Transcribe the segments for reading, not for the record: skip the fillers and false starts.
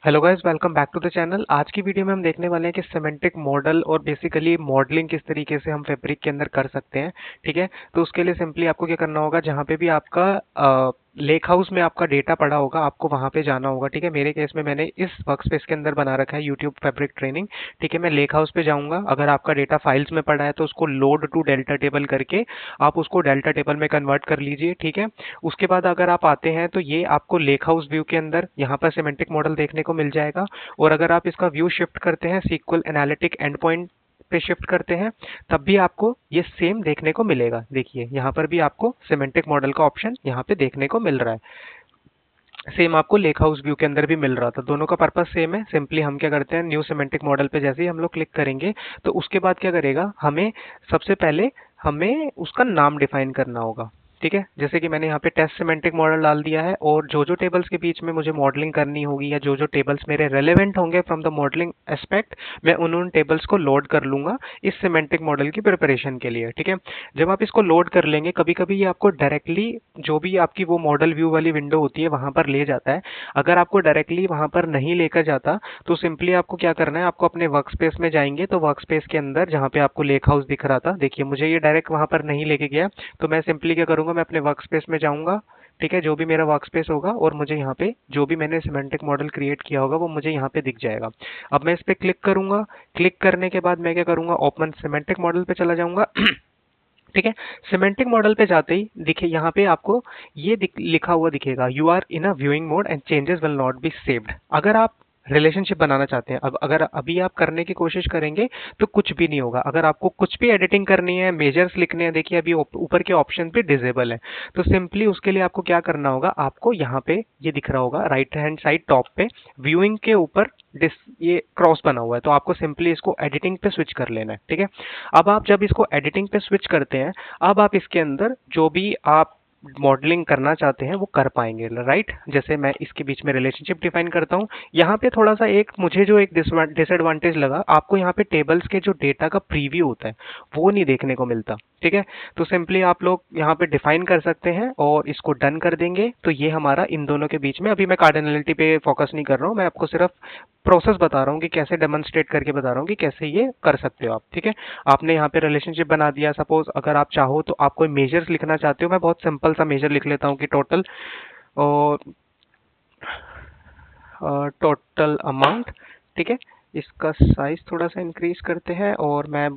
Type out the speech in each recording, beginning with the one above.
Hello guys, welcome back to the channel. आज की video में हम देखने वाले हैं कि सिमेंटिक मॉडल और बेसिकली मॉडलिंग किस तरीके से हम फैब्रिक के अंदर कर सकते हैं। ठीक है, तो उसके लिए सिंपली आपको क्या करना होगा, जहाँ पे भी आपका लेक हाउस में आपका डेटा पड़ा होगा आपको वहां पे जाना होगा। ठीक है, मेरे केस में मैंने इस वर्कस्पेस के अंदर बना रखा है यूट्यूब फैब्रिक ट्रेनिंग। ठीक है, मैं लेक हाउस पे जाऊंगा। अगर आपका डेटा फाइल्स में पड़ा है तो उसको लोड टू डेल्टा टेबल करके आप उसको डेल्टा टेबल में कन्वर्ट कर लीजिए। ठीक है, उसके बाद अगर आप आते हैं तो ये आपको लेक हाउस व्यू के अंदर यहाँ पर सिमेंटिक मॉडल देखने को मिल जाएगा। और अगर आप इसका व्यू शिफ्ट करते हैं, सीक्वल एनालिटिक एंड पॉइंट पे शिफ्ट करते हैं, तब भी आपको ये सेम देखने को मिलेगा। देखिए यहाँ पर भी आपको सिमेंटिक मॉडल का ऑप्शन यहाँ पे देखने को मिल रहा है। सेम आपको लेक हाउस व्यू के अंदर भी मिल रहा था। दोनों का पर्पस सेम है। सिंपली हम क्या करते हैं, न्यू सिमेंटिक मॉडल पे जैसे ही हम लोग क्लिक करेंगे तो उसके बाद क्या करेगा, हमें सबसे पहले हमें उसका नाम डिफाइन करना होगा। ठीक है, जैसे कि मैंने यहाँ पे टेस्ट सिमेंटिक मॉडल डाल दिया है, और जो जो टेबल्स के बीच में मुझे मॉडलिंग करनी होगी या जो जो टेबल्स मेरे रेलेवेंट होंगे फ्रॉम द मॉडलिंग एस्पेक्ट, मैं उन टेबल्स को लोड कर लूंगा इस सिमेंटिक मॉडल की प्रिपरेशन के लिए। ठीक है, जब आप इसको लोड कर लेंगे, कभी कभी ये आपको डायरेक्टली जो भी आपकी वो मॉडल व्यू वाली विंडो होती है वहां पर ले जाता है। अगर आपको डायरेक्टली वहां पर नहीं लेकर जाता तो सिंपली आपको क्या करना है, आपको अपने वर्क स्पेस में जाएंगे तो वर्क स्पेस के अंदर जहाँ पे आपको लेक हाउस दिख रहा था, देखिए मुझे ये डायरेक्ट वहां पर नहीं लेके गया। तो मैं सिंपली क्या करूंगा, मैं अपने वर्क स्पेस में जाऊंगा। ठीक है, जो भी मेरा वर्क स्पेस होगा और मुझे यहाँ पे जो भी मैंने सिमेंटिक मॉडल क्रिएट किया होगा वो मुझे यहाँ पे दिख जाएगा। अब मैं इस पे क्लिक करूंगा। क्लिक करने के बाद मैं क्या करूंगा, ओपन सिमेंटिक मॉडल पे चला जाऊंगा। ठीक है, सिमेंटिक मॉडल पे जाते ही देखिए यहाँ पे आपको ये लिखा हुआ दिखेगा, you are in a viewing mode and changes will not be saved. अगर आप रिलेशनशिप बनाना चाहते हैं, अब अगर अभी आप करने की कोशिश करेंगे तो कुछ भी नहीं होगा। अगर आपको कुछ भी एडिटिंग करनी है, मेजर्स लिखने हैं, देखिए अभी ऊपर के ऑप्शन पे डिसेबल है। तो सिंपली उसके लिए आपको क्या करना होगा, आपको यहाँ पे ये दिख रहा होगा राइट हैंड साइड टॉप पे व्यूइंग के ऊपर ये क्रॉस बना हुआ है, तो आपको सिंपली इसको एडिटिंग पे स्विच कर लेना है। ठीक है, अब आप जब इसको एडिटिंग पे स्विच करते हैं, अब आप इसके अंदर जो भी आप मॉडलिंग करना चाहते हैं वो कर पाएंगे। राइट, जैसे मैं इसके बीच में रिलेशनशिप डिफाइन करता हूँ। यहाँ पे थोड़ा सा एक मुझे जो एक डिसएडवांटेज लगा, आपको यहाँ पे टेबल्स के जो डेटा का प्रीव्यू होता है वो नहीं देखने को मिलता। ठीक है, तो सिंपली आप लोग यहाँ पे डिफाइन कर सकते हैं और इसको डन कर देंगे तो ये हमारा इन दोनों के बीच में, अभी मैं कार्डिनलिटी पे फोकस नहीं कर रहा हूँ, मैं आपको सिर्फ प्रोसेस बता रहा हूँ कि कैसे डेमोन्स्ट्रेट करके बता रहा हूँ कि कैसे ये कर सकते हो आप। ठीक है, आपने यहाँ पे रिलेशनशिप बना दिया। सपोज अगर आप चाहो तो आप कोई मेजर्स लिखना चाहते हो, मैं बहुत सिंपल सा मेजर लिख लेता हूँ कि टोटल और टोटल अमाउंट। ठीक है, इसका साइज थोड़ा सा इंक्रीज करते हैं और मैं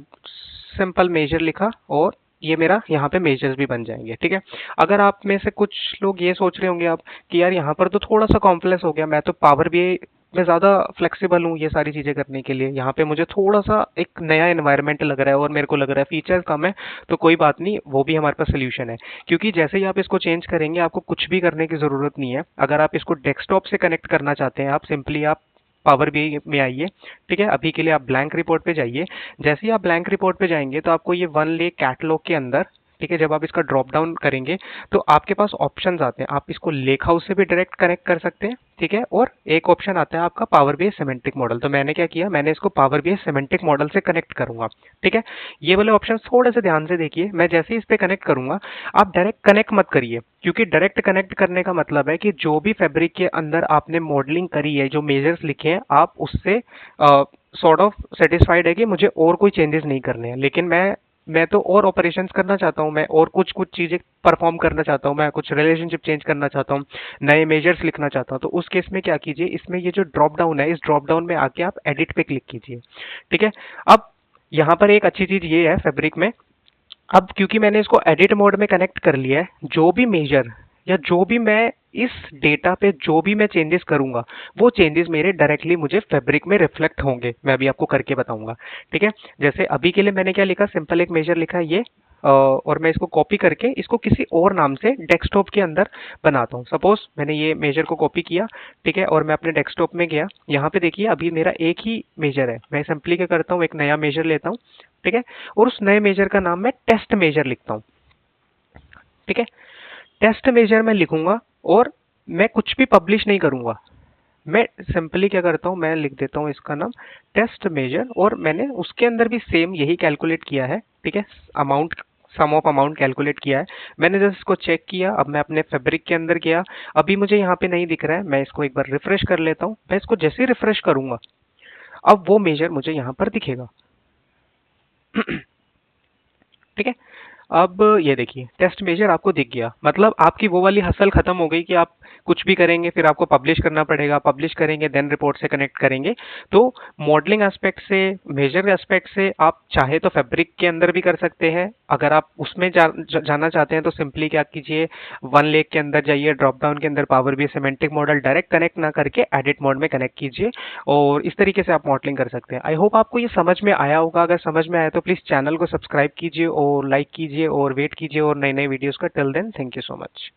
सिंपल मेजर लिखा और ये मेरा यहाँ पे मेजर्स भी बन जाएंगे। ठीक है, अगर आप में से कुछ लोग ये सोच रहे होंगे आप कि यार यहाँ पर तो थोड़ा सा कॉम्प्लेक्स हो गया, मैं तो पावर बीआई में ज़्यादा फ्लेक्सिबल हूँ ये सारी चीज़ें करने के लिए, यहाँ पे मुझे थोड़ा सा एक नया एनवायरनमेंट लग रहा है और मेरे को लग रहा है फीचर्स कम है। तो कोई बात नहीं, वो भी हमारे पास सोल्यूशन है। क्योंकि जैसे ही आप इसको चेंज करेंगे आपको कुछ भी करने की ज़रूरत नहीं है। अगर आप इसको डेस्कटॉप से कनेक्ट करना चाहते हैं, आप सिंपली आप पावर बीआई में आइए। ठीक है, अभी के लिए आप ब्लैंक रिपोर्ट पे जाइए। जैसे ही आप ब्लैंक रिपोर्ट पे जाएंगे तो आपको ये वन ले कैटलॉग के अंदर, ठीक है, जब आप इसका ड्रॉप डाउन करेंगे तो आपके पास ऑप्शंस आते हैं। आप इसको लेक हाउस से भी डायरेक्ट कनेक्ट कर सकते हैं। ठीक है, और एक ऑप्शन आता है आपका पावर बीआई सिमेंटिक मॉडल। तो मैंने क्या किया, मैंने इसको पावर बीआई सिमेंटिक मॉडल से कनेक्ट करूंगा। ठीक है, ये वाले ऑप्शन थोड़े से ध्यान से देखिए। मैं जैसे ही इस पे कनेक्ट करूंगा, आप डायरेक्ट कनेक्ट मत करिए, क्योंकि डायरेक्ट कनेक्ट करने का मतलब है कि जो भी फैब्रिक के अंदर आपने मॉडलिंग करी है, जो मेजर्स लिखे हैं, आप उससे सॉर्ट ऑफ सेटिस्फाइड है कि मुझे और कोई चेंजेस नहीं करने हैं। लेकिन मैं तो और ऑपरेशंस करना चाहता हूँ, मैं और कुछ कुछ चीजें परफॉर्म करना चाहता हूँ, मैं कुछ रिलेशनशिप चेंज करना चाहता हूँ, नए मेजर्स लिखना चाहता हूँ। तो उस केस में क्या कीजिए, इसमें ये जो ड्रॉप डाउन है, इस ड्रॉप डाउन में आके आप एडिट पे क्लिक कीजिए। ठीक है, अब यहाँ पर एक अच्छी चीज ये है फैब्रिक में, अब क्योंकि मैंने इसको एडिट मोड में कनेक्ट कर लिया है, जो भी मेजर या जो भी मैं इस डेटा पे जो भी मैं चेंजेस करूंगा, वो चेंजेस मेरे डायरेक्टली मुझे फैब्रिक में रिफ्लेक्ट होंगे। मैं अभी आपको करके बताऊंगा। ठीक है, जैसे अभी के लिए मैंने क्या लिखा, सिंपल एक मेजर लिखा है ये, और मैं इसको कॉपी करके इसको किसी और नाम से डेस्कटॉप के अंदर बनाता हूँ। सपोज मैंने ये मेजर को कॉपी किया, ठीक है, और मैं अपने डेस्कटॉप में गया। यहाँ पे देखिए अभी मेरा एक ही मेजर है, मैं सिंपली क्या करता हूँ, एक नया मेजर लेता हूँ। ठीक है, और उस नए मेजर का नाम मैं टेस्ट मेजर लिखता हूँ। ठीक है, टेस्ट मेजर मैं लिखूंगा और मैं कुछ भी पब्लिश नहीं करूंगा। मैं सिंपली क्या करता हूं, मैं लिख देता हूं इसका नाम टेस्ट मेजर, और मैंने उसके अंदर भी सेम यही कैलकुलेट किया है। ठीक है, amount sum of amount calculate किया है। मैंने जस्ट इसको चेक किया, अब मैं अपने फैब्रिक के अंदर गया, अभी मुझे यहाँ पे नहीं दिख रहा है, मैं इसको एक बार रिफ्रेश कर लेता हूँ। मैं इसको जैसे ही रिफ्रेश करूंगा, अब वो मेजर मुझे यहाँ पर दिखेगा। ठीक है। अब ये देखिए टेस्ट मेजर आपको दिख गया, मतलब आपकी वो वाली हसल खत्म हो गई कि आप कुछ भी करेंगे फिर आपको पब्लिश करना पड़ेगा, पब्लिश करेंगे देन रिपोर्ट से कनेक्ट करेंगे। तो मॉडलिंग एस्पेक्ट से, मेजर एस्पेक्ट से आप चाहे तो फैब्रिक के अंदर भी कर सकते हैं। अगर आप उसमें जाना चाहते हैं तो सिंपली क्या कीजिए, वन लेक के अंदर जाइए, ड्रॉप डाउन के अंदर Power B semantic model direct connect ना करके एडिट मोड में कनेक्ट कीजिए और इस तरीके से आप मॉडलिंग कर सकते हैं। आई होप आपको ये समझ में आया होगा। अगर समझ में आया तो प्लीज़ चैनल को सब्सक्राइब कीजिए और लाइक कीजिए और वेट कीजिए और नए नए वीडियोस का। Till then thank you so much.